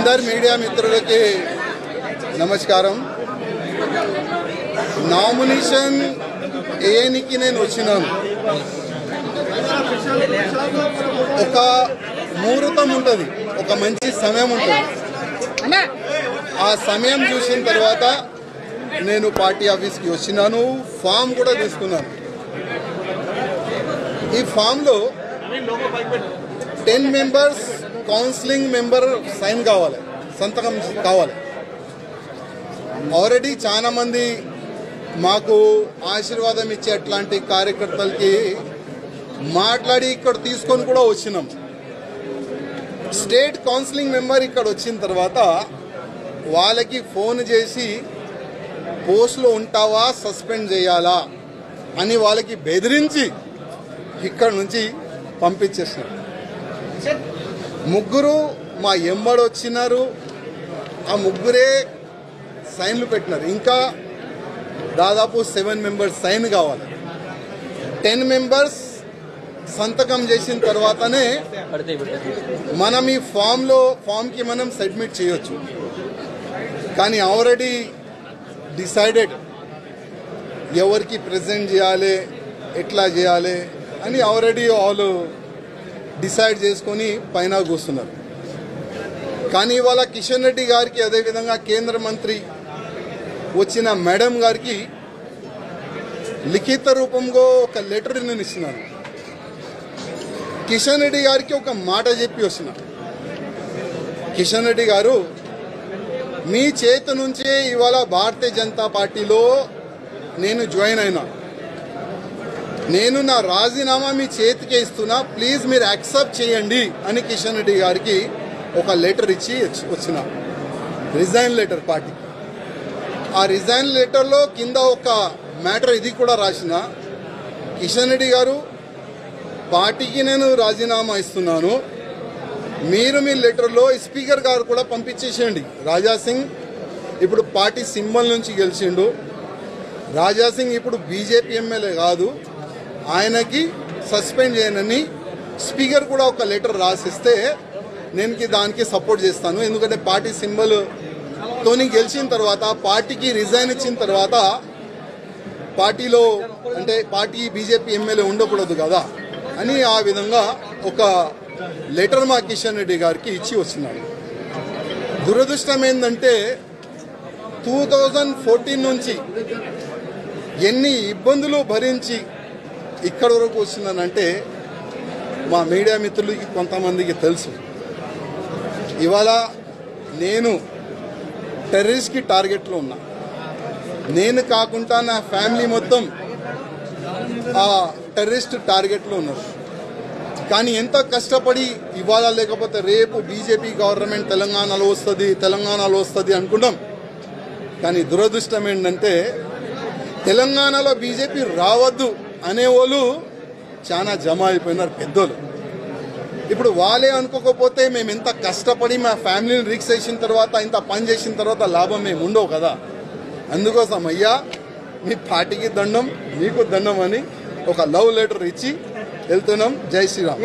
अंदर media मित्रुलकी नमस्कारम। Nomination ఏనికి నేను వచ్చినాను ఒక ముహూర్తం ఉంటది, ఒక మంచి సమయం ఉంటది. ఆ సమయం చూసిన తర్వాత నేను పార్టీ ఆఫీస్ కి వచ్చినాను, ఫామ్ కూడా తీసుకున్నాను. ఈ ఫామ్ లో 10 మెంబర్స్ కౌన్సిలింగ్ మెంబర్ సైన్ కావాలి, సంతకం కావాలి. ఆల్రెడీ చాలా మంది మాకు ఆశీర్వాదం ఇచ్చే అట్లాంటి కార్యకర్తలకి మాట్లాడి ఇక్కడ తీసుకొని కూడా వచ్చినాం. స్టేట్ కౌన్సిలింగ్ మెంబర్ ఇక్కడ వచ్చిన తర్వాత వాళ్ళకి ఫోన్ చేసి పోస్ట్లో ఉంటావా సస్పెండ్ చేయాలా అని వాళ్ళకి బెదిరించి ఇక్కడ నుంచి పంపించేసినారు. ముగ్గురు మా ఎంబడి వచ్చినారు, ఆ ముగ్గురే సైన్లు పెట్టినారు. ఇంకా దాదాపు 7 మెంబర్స్ సైన్ కావాలి. 10 మెంబర్స్ సంతకం చేసిన తర్వాతనే మనం ఈ ఫామ్కి మనం సబ్మిట్ చేయొచ్చు. కానీ ఆల్రెడీ డిసైడెడ్ ఎవరికి ప్రెజెంట్ చేయాలి, ఎట్లా చేయాలి అని ఆల్రెడీ వాళ్ళు డిసైడ్ చేసుకొని పైన కూస్తున్నారు. కానీ ఇవాళ కిషన్ రెడ్డి గారికి, అదేవిధంగా కేంద్ర మంత్రి వచ్చిన మేడం గారికి లిఖిత రూపంలో ఒక లెటర్ నేను ఇచ్చినాను. కిషన్ రెడ్డి గారికి ఒక మాట చెప్పి వచ్చిన, కిషన్ రెడ్డి గారు మీ చేతి నుంచే ఇవాళ భారతీయ జనతా పార్టీలో నేను జాయిన్ అయినా, నేను నా రాజీనామా మీ చేతికే ఇస్తున్నా, ప్లీజ్ మీరు యాక్సెప్ట్ చేయండి అని కిషన్ రెడ్డి గారికి ఒక లెటర్ ఇచ్చి వచ్చిన, రిజైన్ లెటర్ పార్టీ. ఆ రిజైన్ లెటర్లో కింద ఒక మ్యాటర్ ఇది కూడా రాసిన, కిషన్ రెడ్డి గారు పార్టీకి నేను రాజీనామా ఇస్తున్నాను, మీరు మీ లెటర్లో స్పీకర్ గారు కూడా పంపించేసేయండి. రాజాసింగ్ ఇప్పుడు పార్టీ సింబల్ నుంచి గెలిచిండు, రాజాసింగ్ ఇప్పుడు బీజేపీ ఎమ్మెల్యే కాదు, ఆయనకి సస్పెండ్ చేయనని స్పీకర్ కూడా ఒక లెటర్ రాసిస్తే నేను దానికి సపోర్ట్ చేస్తాను. ఎందుకంటే పార్టీ సింబల్ తోని గెలిచిన తర్వాత, పార్టీకి రిజైన్ ఇచ్చిన తర్వాత పార్టీలో అంటే పార్టీ బీజేపీ ఎమ్మెల్యే ఉండకూడదు కదా అని ఆ విధంగా ఒక లెటర్ మా కిషన్ రెడ్డి గారికి ఇచ్చి వచ్చినాడు. దురదృష్టం ఏంటంటే 2014 నుంచి ఎన్ని ఇబ్బందులు భరించి ఇక్కడ వరకు వచ్చినానంటే మా మీడియా మిత్రులకి కొంతమందికి తెలుసు. ఇవాళ నేను టెర్రరిస్ట్కి టార్గెట్లో ఉన్నా, నేను కాకుండా నా ఫ్యామిలీ మొత్తం ఆ టెర్రరిస్ట్ టార్గెట్లో ఉన్నారు. కానీ ఎంత కష్టపడి ఇవాళ లేకపోతే రేపు బీజేపీ గవర్నమెంట్ తెలంగాణలో వస్తుంది అనుకున్నాం. కానీ దురదృష్టం ఏంటంటే తెలంగాణలో బీజేపీ రావద్దు అనేవాళ్ళు చాలా జమ అయిపోయినారు పెద్దోళ్ళు. ఇప్పుడు వాళ్ళే అనుకోకపోతే మేము ఎంత కష్టపడి మా ఫ్యామిలీని రిక్స్ చేసిన తర్వాత, ఇంత పని చేసిన తర్వాత లాభం మేము ఉండవు కదా. అందుకోసం అయ్యా మీ పార్టీకి దండం, మీకు దండం అని ఒక లవ్ లెటర్ ఇచ్చి వెళ్తున్నాం. జై శ్రీరామ్.